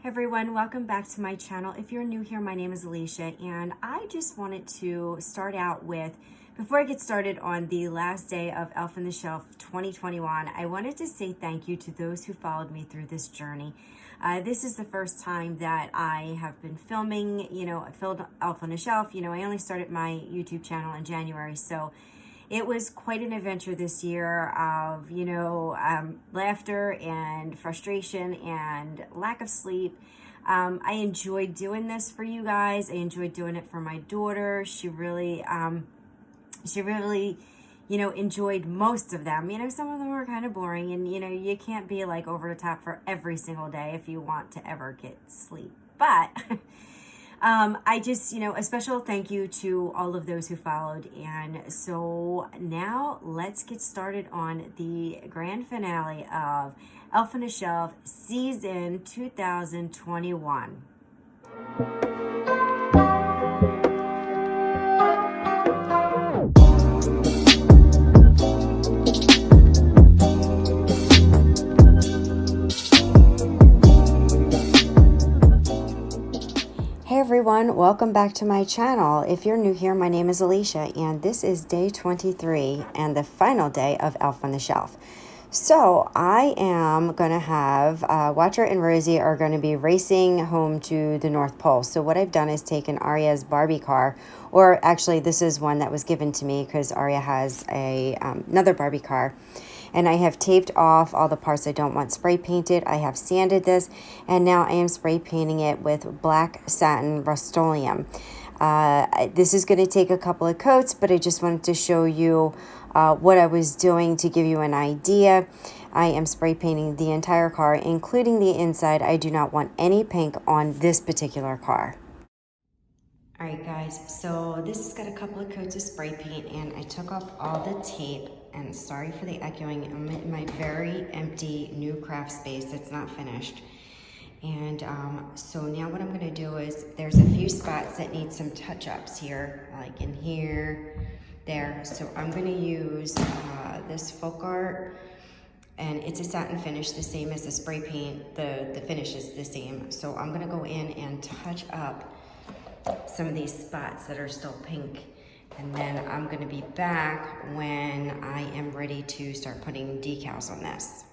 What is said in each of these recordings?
Hey everyone, welcome back to my channel. If you're new here, my name is Alicia, and I just wanted to start out with, before I get started on the last day of Elf on the Shelf 2021, I wanted to say thank you to those who followed me through this journey. This is the first time that I have been filming, I filmed Elf on the Shelf. I only started my YouTube channel in January, so it was quite an adventure this year of, laughter and frustration and lack of sleep. I enjoyed doing this for you guys. I enjoyed doing it for my daughter. She really, enjoyed most of them. Some of them were kind of boring, and, you can't be like over the top for every single day if you want to ever get sleep. But I just, a special thank you to all of those who followed. And so now let's get started on the grand finale of Elf on the Shelf season 2021. Hey everyone, welcome back to my channel. If you're new here, my name is Alicia, and this is day 23 and the final day of Elf on the Shelf. So I am going to have Watcher and Rosie are going to be racing home to the North Pole. So what I've done is taken Aria's Barbie car, or actually this is one that was given to me because Aria has another Barbie car. And I have taped off all the parts I don't want spray painted. I have sanded this, and now I am spray painting it with black satin Rustoleum. This is going to take a couple of coats, but I just wanted to show you what I was doing to give you an idea. I am spray painting the entire car, including the inside. I do not want any pink on this particular car. All right, guys, so this has got a couple of coats of spray paint, and I took off all the tape, and sorry for the echoing. I'm in my very empty new craft space that's not finished. And so now what I'm gonna do is, there's a few spots that need some touch-ups here, like in here, there. So I'm gonna use this folk art, and it's a satin finish, the same as the spray paint. The finish is the same. So I'm gonna go in and touch up some of these spots that are still pink, and then I'm going to be back when I am ready to start putting decals on this.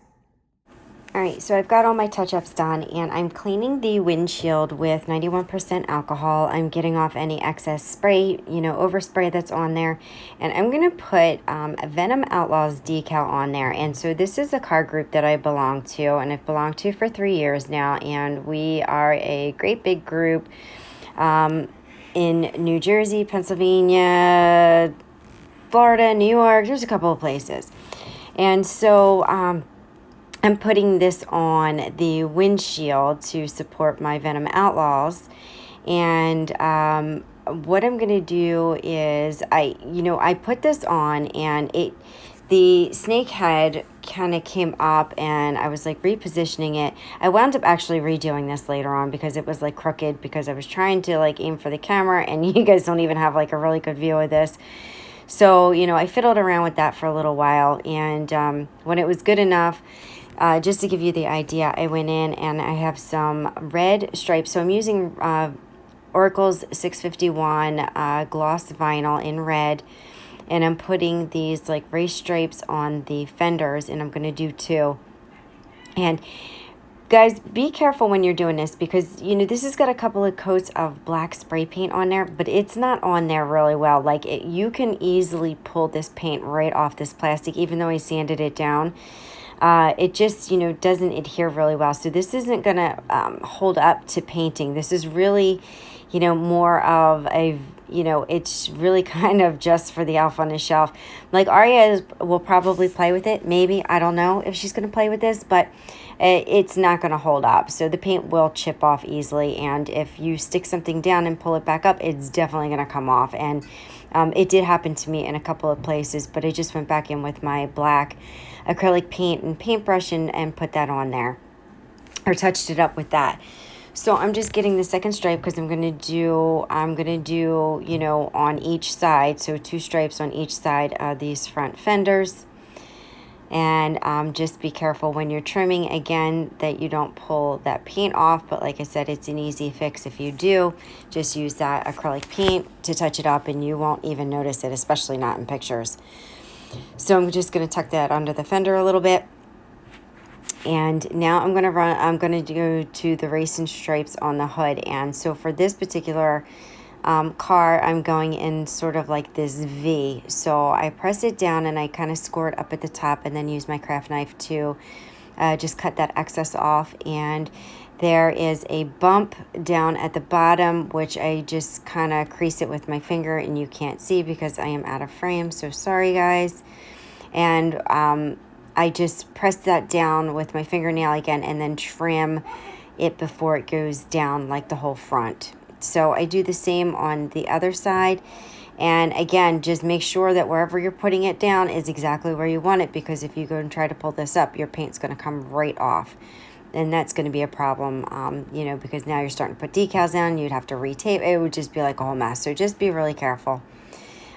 Alright, so I've got all my touch-ups done, and I'm cleaning the windshield with 91% alcohol. I'm getting off any excess spray, overspray that's on there, and I'm going to put a Venom Outlaws decal on there. And so this is a car group that I belong to, and I've belonged to for 3 years now, and we are a great big group in New Jersey, Pennsylvania, Florida, New York. There's a couple of places. And so I'm putting this on the windshield to support my Venom Outlaws. And what I'm going to do is I put this on, and the snake head kind of came up, and I was like repositioning it. I wound up actually redoing this later on because it was like crooked, because I was trying to like aim for the camera, and you guys don't even have like a really good view of this. So, I fiddled around with that for a little while, and when it was good enough, just to give you the idea, I went in and I have some red stripes. So I'm using Oracle's 651 gloss vinyl in red. And I'm putting these like race stripes on the fenders, and I'm going to do 2. And guys, be careful when you're doing this, because, this has got a couple of coats of black spray paint on there, but it's not on there really well. Like, you can easily pull this paint right off this plastic, even though I sanded it down. It just, doesn't adhere really well. So this isn't going to hold up to painting. This is really, more of a, it's really kind of just for the Elf on the Shelf. Like, Aria will probably play with it. Maybe, I don't know if she's going to play with this, but it's not going to hold up. So the paint will chip off easily. And if you stick something down and pull it back up, it's definitely going to come off. And it did happen to me in a couple of places, but I just went back in with my black acrylic paint and paintbrush and put that on there, or touched it up with that. So I'm just getting the second stripe because I'm gonna do, on each side, so 2 stripes on each side of these front fenders. And just be careful when you're trimming, again, that you don't pull that paint off. But like I said, it's an easy fix if you do. Just use that acrylic paint to touch it up and you won't even notice it, especially not in pictures. So I'm just going to tuck that under the fender a little bit. And now I'm going to go to the racing stripes on the hood. And so for this particular car, I'm going in sort of like this V. So I press it down and I kind of score it up at the top and then use my craft knife to just cut that excess off. And there is a bump down at the bottom, which I just kind of crease it with my finger, and you can't see because I am out of frame. So sorry, guys. And I just press that down with my fingernail again and then trim it before it goes down, like the whole front. So I do the same on the other side. And again, just make sure that wherever you're putting it down is exactly where you want it, because if you go and try to pull this up, your paint's going to come right off. And that's going to be a problem, you know, because now you're starting to put decals down. You'd have to retape. It would just be like a whole mess. So just be really careful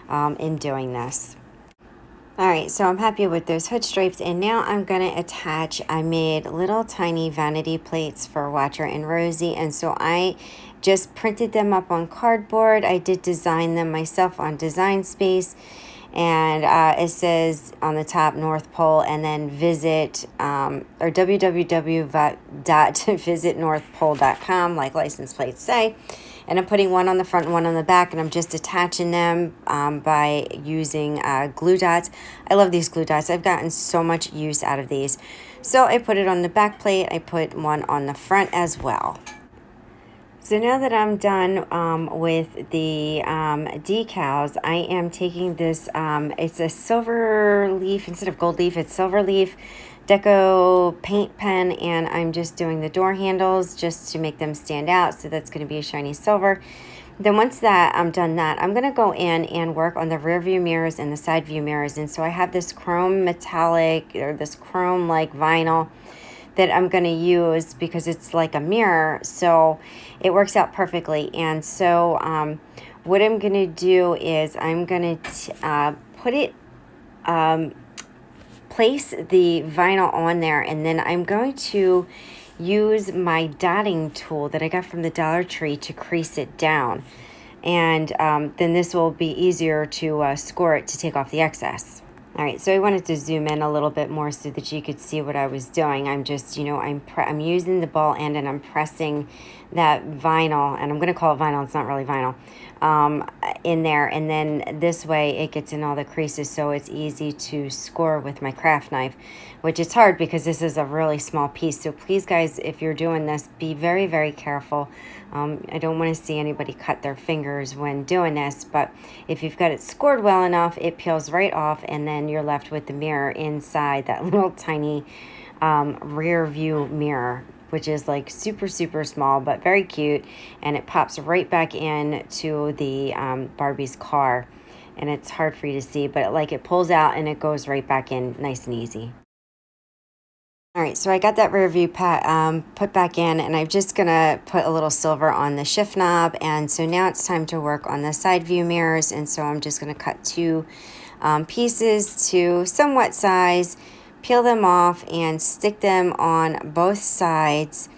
in doing this. All right, so I'm happy with those hood stripes, and now I'm going to attach, I made little tiny vanity plates for Watcher and Rosie, and so I just printed them up on cardboard. I did design them myself on Design Space, and it says on the top North Pole, and then visit or www.visitnorthpole.com, like license plates say. And I'm putting one on the front and one on the back, and I'm just attaching them by using glue dots. I love these glue dots. I've gotten so much use out of these. So I put it on the back plate. I put one on the front as well. So now that I'm done with the decals, I am taking this, it's a silver leaf, instead of gold leaf, it's silver leaf deco paint pen, and I'm just doing the door handles just to make them stand out. So that's going to be a shiny silver. Then once that I'm done that, I'm going to go in and work on the rear view mirrors and the side view mirrors. And so I have this chrome metallic, or this chrome like vinyl that I'm going to use because it's like a mirror, so it works out perfectly. And so what I'm going to do is I'm going to put it, place the vinyl on there, and then I'm going to use my dotting tool that I got from the Dollar Tree to crease it down. And then this will be easier to score it to take off the excess. All right, so I wanted to zoom in a little bit more so that you could see what I was doing. I'm just, you know, I'm using the ball end and I'm pressing that vinyl, and I'm going to call it vinyl, it's not really vinyl, in there. And then this way it gets in all the creases, so it's easy to score with my craft knife, which is hard because this is a really small piece. So please, guys, if you're doing this, be very, very careful. I don't want to see anybody cut their fingers when doing this, but if you've got it scored well enough, it peels right off, and then you're left with the mirror inside that little tiny rear view mirror, which is like super, super small, but very cute. And it pops right back in to the Barbie's car. And it's hard for you to see, but it pulls out and it goes right back in nice and easy. All right, so I got that rear view put back in, and I'm just gonna put a little silver on the shift knob. And so now it's time to work on the side view mirrors. And so I'm just gonna cut two pieces to somewhat size, peel them off, and stick them on both sides.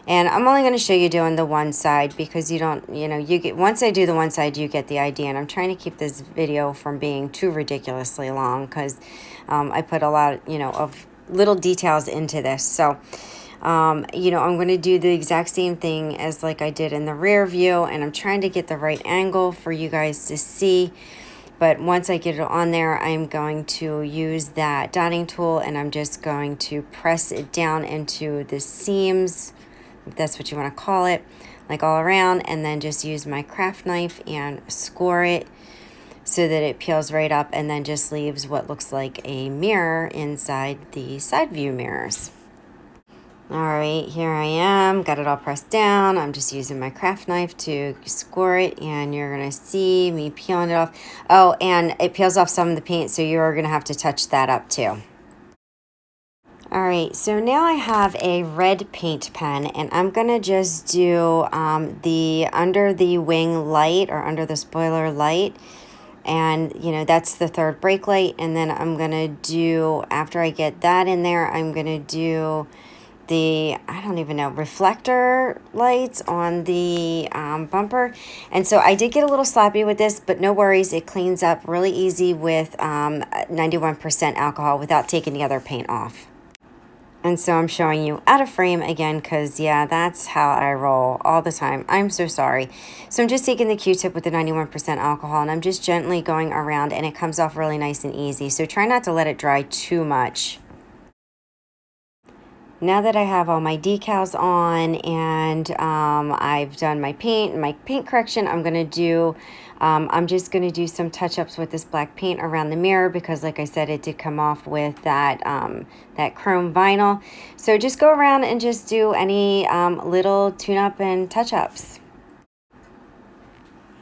And I'm only going to show you doing the one side because you don't, you know, you get, once I do the one side, you get the idea. And I'm trying to keep this video from being too ridiculously long because I put a lot, you know, of little details into this. So, you know, I'm going to do the exact same thing as like I did in the rear view, and I'm trying to get the right angle for you guys to see. But once I get it on there, I'm going to use that dotting tool, and I'm just going to press it down into the seams, if that's what you want to call it, like all around, and then just use my craft knife and score it so that it peels right up and then just leaves what looks like a mirror inside the side view mirrors. All right, here I am, got it all pressed down. I'm just using my craft knife to score it, and you're gonna see me peeling it off. Oh, and it peels off some of the paint, so you're gonna have to touch that up too. All right, so now I have a red paint pen, and I'm gonna just do the under the wing light, or under the spoiler light. And, you know, that's the third brake light. And then I'm going to do, after I get that in there, I'm going to do the, I don't even know, reflector lights on the bumper. And so I did get a little sloppy with this, but no worries. It cleans up really easy with 91% alcohol without taking the other paint off. And so I'm showing you out of frame again because, yeah, that's how I roll all the time. I'm so sorry. So I'm just taking the Q-tip with the 91% alcohol, and I'm just gently going around, and it comes off really nice and easy. So try not to let it dry too much. Now that I have all my decals on and I've done my paint correction, I'm just going to do some touch-ups with this black paint around the mirror because, like I said, it did come off with that, that chrome vinyl. So just go around and just do any little tune-up and touch-ups.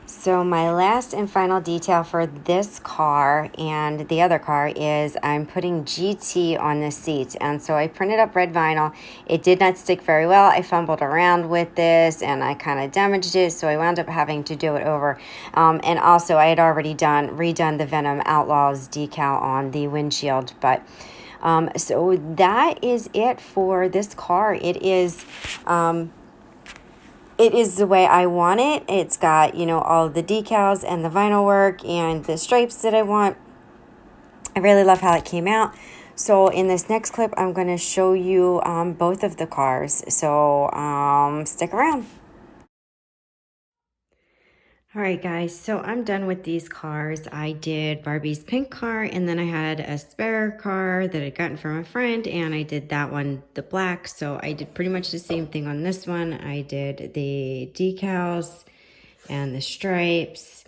So my last and final detail for this car and the other car is I'm putting GT on the seats. And so I printed up red vinyl. It did not stick very well. I fumbled around with this and I kind of damaged it. So I wound up having to do it over. And also I had already redone the Venom Outlaws decal on the windshield. But so that is it for this car. It is the way I want it. It's got, you know, all the decals and the vinyl work and the stripes that I want. I really love how it came out. So in this next clip, I'm going to show you both of the cars. So stick around. All right, guys, so I'm done with these cars. I did Barbie's pink car, and then I had a spare car that I'd gotten from a friend, and I did that one, the black. So I did pretty much the same thing on this one. I did the decals and the stripes,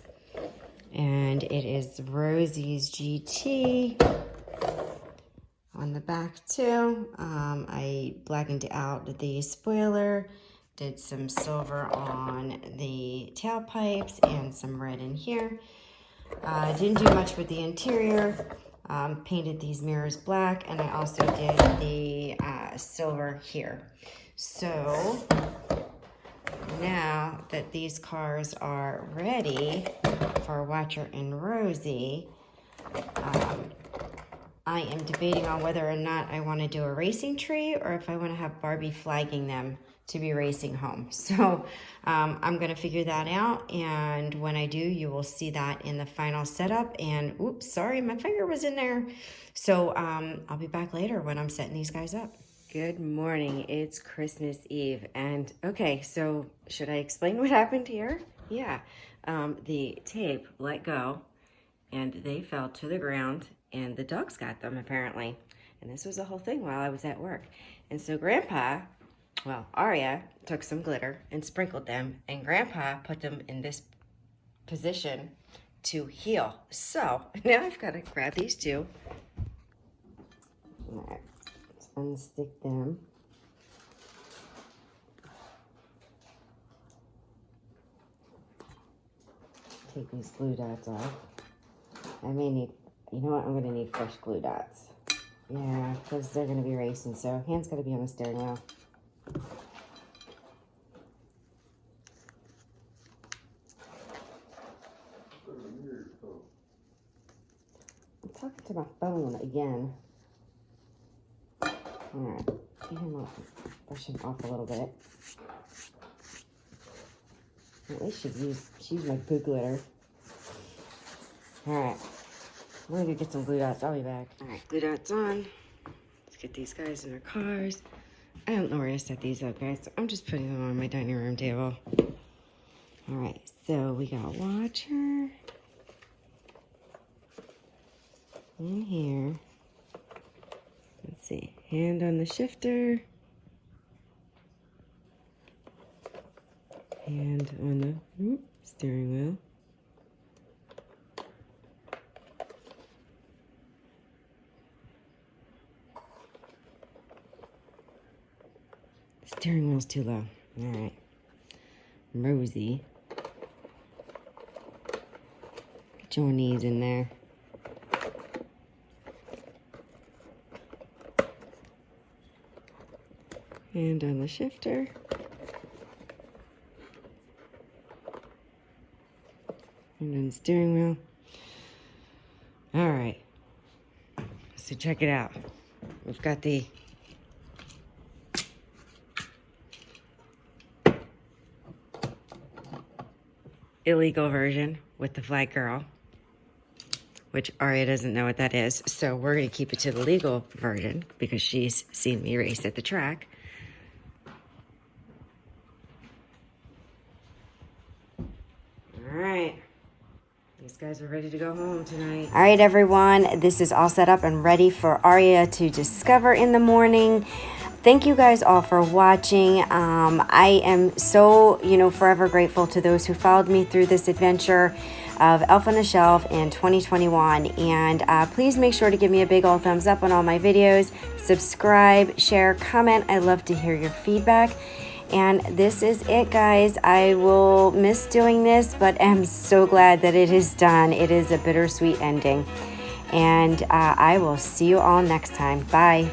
and it is Rosie's GT on the back too. I blackened out the spoiler, did some silver on the tailpipes and some red in here. Didn't do much with the interior. Painted these mirrors black, and I also did the silver here. So now that these cars are ready for Watcher and Rosie, I am debating on whether or not I want to do a racing tree or if I want to have Barbie flagging them to be racing home. So I'm going to figure that out, and when I do, you will see that in the final setup. And oops, sorry, my finger was in there. So I'll be back later when I'm setting these guys up. Good morning. It's Christmas Eve. And okay, so should I explain what happened here? Yeah, the tape let go and they fell to the ground, and the dogs got them apparently. And this was the whole thing while I was at work. And so Grandpa, well, Aria took some glitter and sprinkled them, and Grandpa put them in this position to heal. So now I've got to grab these two. All right, let's unstick them. Take these glue dots off. I may need, you know what, I'm going to need fresh glue dots. Yeah, because they're going to be racing, so hands got to be on the steering wheel. I'm talking to my phone again. Alright, get him off, brush him off a little bit. At least she's used my good glitter. Alright, I'm gonna go get some glue dots. I'll be back. Alright, glue dots on. Let's get these guys in their cars. I don't know where to set these up, guys, so I'm just putting them on my dining room table. Alright, so we got Watcher in here. Let's see, hand on the shifter. Hand on the steering wheel. Steering wheel's too low. All right. Rosie. Get your knees in there. Hand on the shifter. And on the steering wheel. All right. So check it out. We've got the illegal version with the flag girl, which Aria doesn't know what that is. So we're going to keep it to the legal version because she's seen me race at the track. All right. These guys are ready to go home tonight. All right, everyone. This is all set up and ready for Aria to discover in the morning. Thank you guys all for watching. I am so, forever grateful to those who followed me through this adventure of Elf on the Shelf in 2021. And please make sure to give me a big old thumbs up on all my videos. Subscribe, share, comment. I love to hear your feedback. And this is it, guys. I will miss doing this, but I'm so glad that it is done. It is a bittersweet ending. And I will see you all next time. Bye.